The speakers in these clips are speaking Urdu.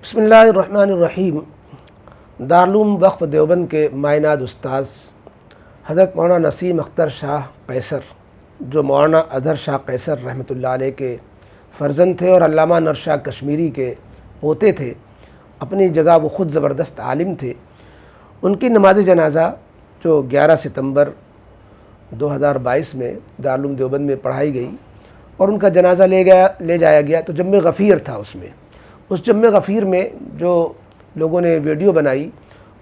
بسم اللہ الرحمن الرحیم۔ دارالعلوم وقف دیوبند کے معینات استاذ حضرت مولانا نسیم اختر شاہ قیصر، جو مولانا اظہر شاہ قیصر رحمۃ اللہ علیہ کے فرزند تھے اور علامہ انور شاہ کشمیری کے پوتے تھے، اپنی جگہ وہ خود زبردست عالم تھے۔ ان کی نماز جنازہ جو 11 ستمبر 2022 میں دارالعلوم دیوبند میں پڑھائی گئی اور ان کا جنازہ لے جایا گیا، تو جم غفیر تھا اس جم غفیر میں جو لوگوں نے ویڈیو بنائی،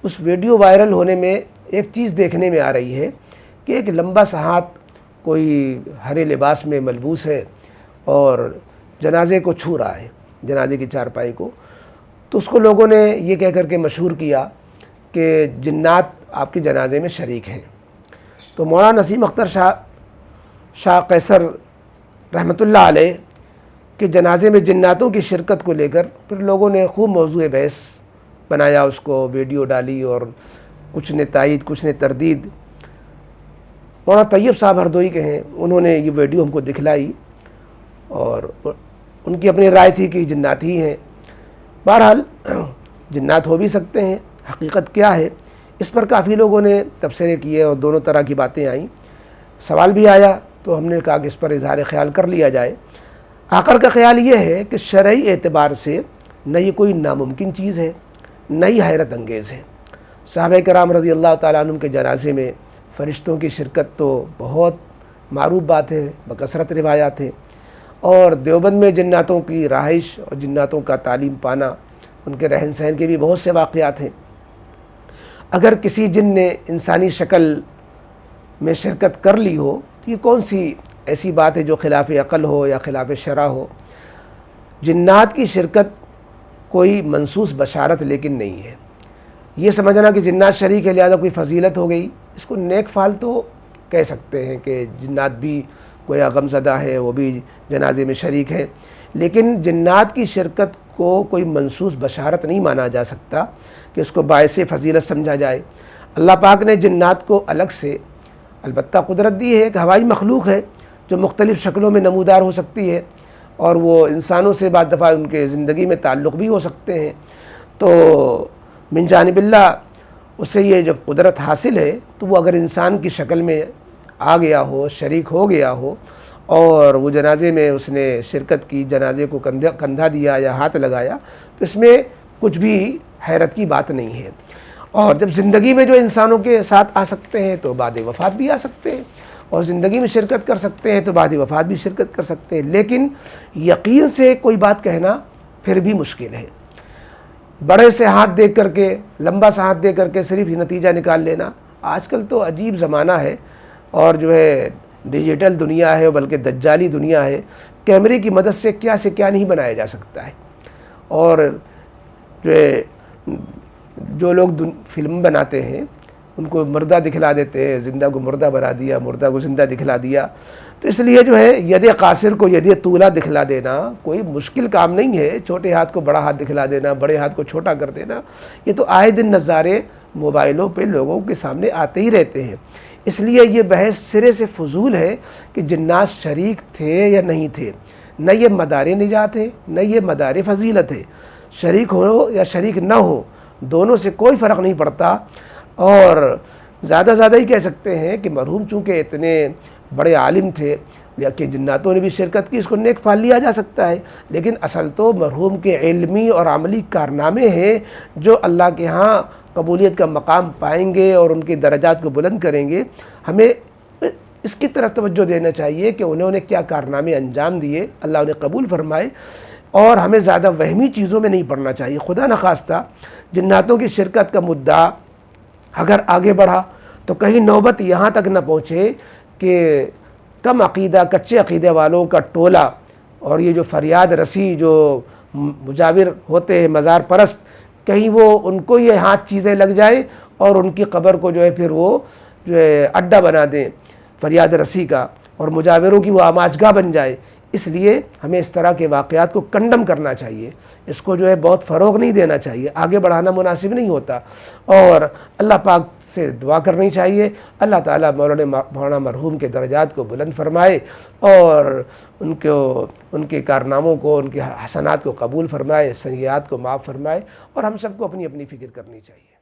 اس ویڈیو وائرل ہونے میں ایک چیز دیکھنے میں آ رہی ہے کہ ایک لمبا سا ہاتھ کوئی ہرے لباس میں ملبوس ہے اور جنازے کو چھو رہا ہے، جنازے کی چارپائی کو۔ تو اس کو لوگوں نے یہ کہہ کر کے مشہور کیا کہ جنات آپ کے جنازے میں شریک ہیں۔ تو مولانا نسیم اختر شاہ قیصر رحمۃ اللہ علیہ کہ جنازے میں جناتوں کی شرکت کو لے کر پھر لوگوں نے خوب موضوع بحث بنایا، اس کو ویڈیو ڈالی اور کچھ نے تائید کچھ نے تردید۔ مولانا طیب صاحب ہردوئی کے ہیں، انہوں نے یہ ویڈیو ہم کو دکھلائی اور ان کی اپنی رائے تھی کہ جنات ہی ہیں۔ بہرحال جنات ہو بھی سکتے ہیں، حقیقت کیا ہے اس پر کافی لوگوں نے تبصرے کیے اور دونوں طرح کی باتیں آئیں، سوال بھی آیا، تو ہم نے کہا کہ اس پر اظہار خیال کر لیا جائے۔ آخر کا خیال یہ ہے کہ شرعی اعتبار سے نہ یہ کوئی ناممکن چیز ہے نہ ہی حیرت انگیز ہے۔ صحابہ کرام رضی اللہ تعالیٰ عنہم کے جنازے میں فرشتوں کی شرکت تو بہت معروف بات ہے، بکثرت روایات ہیں، اور دیوبند میں جناتوں کی رہائش اور جناتوں کا تعلیم پانا، ان کے رہن سہن کے بھی بہت سے واقعات ہیں۔ اگر کسی جن نے انسانی شکل میں شرکت کر لی ہو تو یہ کون سی ایسی بات ہے جو خلاف عقل ہو یا خلاف شرع ہو؟ جنات کی شرکت کوئی منصوص بشارت لیکن نہیں ہے۔ یہ سمجھنا کہ جنات شریک ہے لہذا کوئی فضیلت ہو گئی، اس کو نیک فال تو کہہ سکتے ہیں کہ جنات بھی گویا غمزدہ ہے، وہ بھی جنازے میں شریک ہے، لیکن جنات کی شرکت کو کوئی منصوص بشارت نہیں مانا جا سکتا کہ اس کو باعث فضیلت سمجھا جائے۔ اللہ پاک نے جنات کو الگ سے البتہ قدرت دی ہے، ایک ہوائی مخلوق ہے جو مختلف شکلوں میں نمودار ہو سکتی ہے اور وہ انسانوں سے بعض دفعہ ان کے زندگی میں تعلق بھی ہو سکتے ہیں، تو من جانب اللہ اسے یہ جب قدرت حاصل ہے تو وہ اگر انسان کی شکل میں آ گیا ہو، شریک ہو گیا ہو اور وہ جنازے میں اس نے شرکت کی، جنازے کو کندھا دیا یا ہاتھ لگایا، تو اس میں کچھ بھی حیرت کی بات نہیں ہے۔ اور جب زندگی میں جو انسانوں کے ساتھ آ سکتے ہیں تو بعد وفات بھی آ سکتے ہیں، اور زندگی میں شرکت کر سکتے ہیں تو بعد وفات بھی شرکت کر سکتے ہیں، لیکن یقین سے کوئی بات کہنا پھر بھی مشکل ہے۔ بڑے سے ہاتھ دیکھ کر کے، لمبا سا ہاتھ دیکھ کر کے صرف ہی نتیجہ نکال لینا، آج کل تو عجیب زمانہ ہے اور جو ہے ڈیجیٹل دنیا ہے، بلکہ دجالی دنیا ہے، کیمرے کی مدد سے کیا نہیں بنایا جا سکتا ہے۔ اور جو لوگ فلم بناتے ہیں ان کو مردہ دکھلا دیتے ہیں، زندہ کو مردہ بنا دیا، مردہ کو زندہ دکھلا دیا، تو اس لیے جو ہے ید قاصر کو ید طولہ دکھلا دینا کوئی مشکل کام نہیں ہے۔ چھوٹے ہاتھ کو بڑا ہاتھ دکھلا دینا، بڑے ہاتھ کو چھوٹا کر دینا، یہ تو آئے دن نظارے موبائلوں پہ لوگوں کے سامنے آتے ہی رہتے ہیں۔ اس لیے یہ بحث سرے سے فضول ہے کہ جنات شریک تھے یا نہیں تھے، نہ یہ مدار نجات ہے نہ یہ مدار فضیلت ہے۔ شریک ہو یا شریک نہ ہو، دونوں سے کوئی فرق نہیں پڑتا، اور زیادہ ہی کہہ سکتے ہیں کہ مرحوم چونکہ اتنے بڑے عالم تھے کہ جناتوں نے بھی شرکت کی، اس کو نیک فال لیا جا سکتا ہے، لیکن اصل تو مرحوم کے علمی اور عملی کارنامے ہیں جو اللہ کے ہاں قبولیت کا مقام پائیں گے اور ان کے درجات کو بلند کریں گے۔ ہمیں اس کی طرف توجہ دینا چاہیے کہ انہوں نے کیا کارنامے انجام دیے، اللہ انہیں قبول فرمائے، اور ہمیں زیادہ وہمی چیزوں میں نہیں پڑنا چاہیے۔ خدا نخواستہ جناتوں کی شرکت کا مدعا اگر آگے بڑھا تو کہیں نوبت یہاں تک نہ پہنچے کہ کم عقیدہ کچے عقیدے والوں کا ٹولہ اور یہ جو فریاد رسی جو مجاور ہوتے ہیں مزار پرست، کہیں وہ ان کو یہ ہاتھ چیزیں لگ جائے اور ان کی قبر کو جو ہے پھر وہ جو ہے اڈا بنا دیں فریاد رسی کا، اور مجاوروں کی وہ آماجگاہ بن جائے۔ اس لیے ہمیں اس طرح کے واقعات کو کنڈم کرنا چاہیے، اس کو جو ہے بہت فروغ نہیں دینا چاہیے، آگے بڑھانا مناسب نہیں ہوتا، اور اللہ پاک سے دعا کرنی چاہیے اللہ تعالیٰ مولانا مرحوم کے درجات کو بلند فرمائے اور ان کے کارناموں کو، ان کے حسنات کو قبول فرمائے، سیئات کو معاف فرمائے، اور ہم سب کو اپنی اپنی فکر کرنی چاہیے۔